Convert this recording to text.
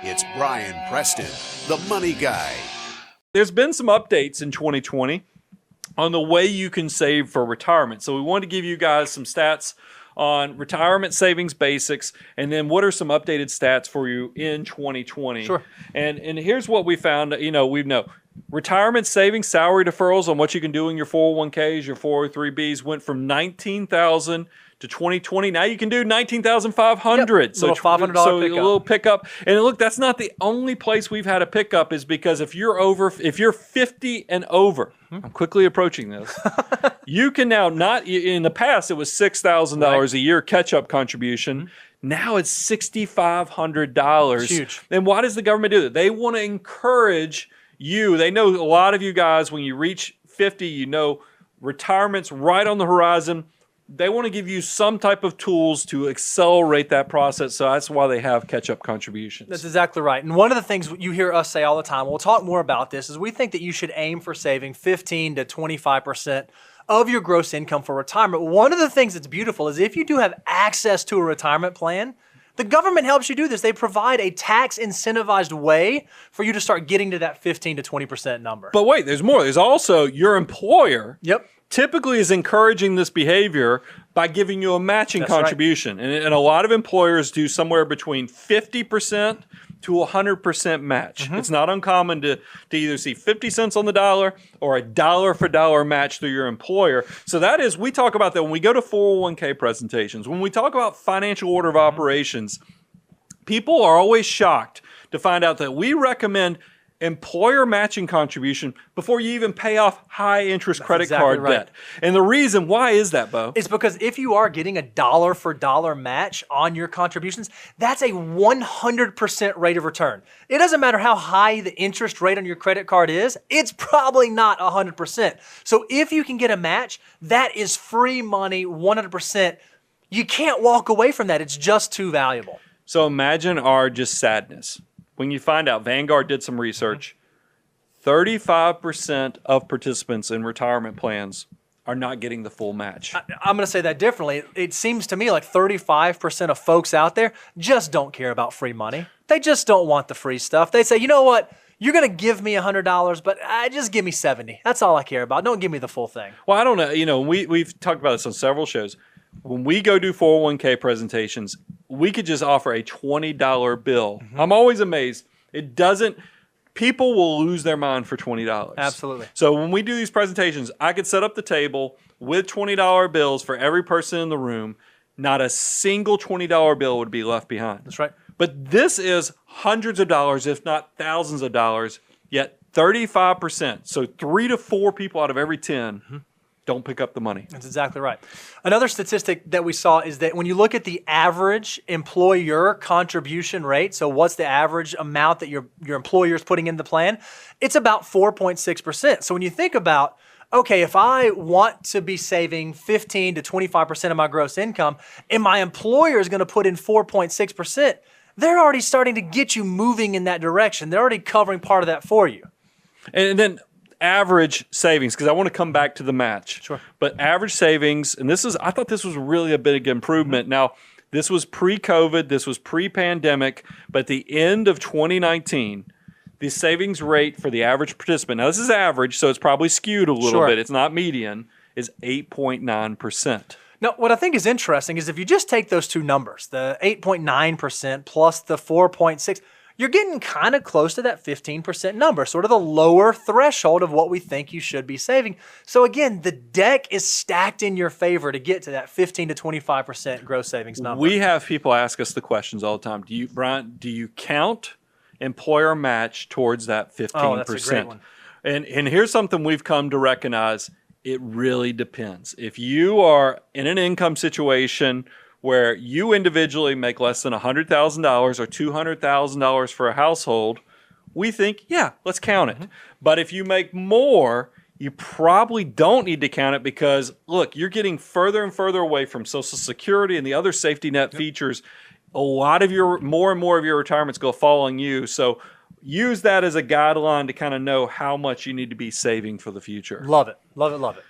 It's Brian Preston, the Money Guy. There's been some updates in 2020 on the way you can save for retirement. So we wanted to give you guys some stats on retirement savings basics, and then what are some updated stats for you in 2020. Sure. And here's what we found. We know retirement savings, salary deferrals on what you can do in your 401ks, your 403bs went from $19,000 to 2020. Now you can do $19,500. Yep, so $500 pickup. A little pickup. And look, that's not the only place we've had a pickup, is because if you're 50 and over, I'm quickly approaching this. You can now in the past it was $6,000 a year catch-up contribution. Now it's $6,500. Huge. And why does the government do that? They want to encourage you. They know a lot of you guys, when you reach 50, retirement's right on the horizon. They want to give you some type of tools to accelerate that process. So that's why they have catch-up contributions. That's exactly right. And one of the things you hear us say all the time, we'll talk more about this, is we think that you should aim for saving 15 to 25% of your gross income for retirement. One of the things that's beautiful is if you do have access to a retirement plan, the government helps you do this. They provide a tax incentivized way for you to start getting to that 15 to 20% number. But wait, there's more. There's also your employer. Yep. Typically is encouraging this behavior by giving you a matching contribution. Right. And a lot of employers do somewhere between 50% to 100% match. It's not uncommon to either see 50 cents on the dollar or a dollar for dollar match through your employer. So that is, we talk about that when we go to 401k presentations. When we talk about financial order of operations, people are always shocked to find out that we recommend employer matching contribution before you even pay off high interest credit card debt. And the reason why is that, Bo? It's because if you are getting a dollar for dollar match on your contributions, that's a 100% rate of return. It doesn't matter how high the interest rate on your credit card is, it's probably not 100%. So if you can get a match, that is free money, 100%. You can't walk away from that. It's just too valuable. So imagine our just sadness when you find out, Vanguard did some research, 35% of participants in retirement plans are not getting the full match. I'm going to say that differently. It seems to me like 35% of folks out there just don't care about free money. They just don't want the free stuff. They say, you know what? You're going to give me $100, but just give me 70. That's all I care about. Don't give me the full thing. Well, I don't know. We've talked about this on several shows. When we go do 401k presentations, we could just offer a $20 bill. I'm always amazed. People will lose their mind for $20. Absolutely. So when we do these presentations, I could set up the table with $20 bills for every person in the room. Not a single $20 bill would be left behind. That's right. But this is hundreds of dollars, if not thousands of dollars, yet 35%. So 3 to 4 people out of every 10 don't pick up the money. That's exactly right. Another statistic that we saw is that when you look at the average employer contribution rate, so what's the average amount that your employer is putting in the plan, it's about 4.6%. So when you think about, okay, if I want to be saving 15 to 25% of my gross income and my employer is going to put in 4.6%, they're already starting to get you moving in that direction. They're already covering part of that for you. And then average savings, because I want to come back to the match. Sure. But average savings, and I thought this was really a big improvement. Now, this was pre-COVID, this was pre-pandemic, but at the end of 2019, the savings rate for the average participant, now this is average, so it's probably skewed a little bit, it's not median, is 8.9%. Now, what I think is interesting is if you just take those two numbers, the 8.9% plus the 4.6%, you're getting kind of close to that 15% number, sort of the lower threshold of what we think you should be saving. So again, the deck is stacked in your favor to get to that 15 to 25% gross savings number. We have people ask us the questions all the time. Brian, do you count employer match towards that 15%? Oh, that's a great one. And here's something we've come to recognize. It really depends. If you are in an income situation where you individually make less than $100,000 or $200,000 for a household, we think, yeah, let's count it. But if you make more, you probably don't need to count it because, look, you're getting further and further away from Social Security and the other safety net features. A lot of more and more of your retirements go fall on you. So use that as a guideline to kind of know how much you need to be saving for the future. Love it. Love it. Love it.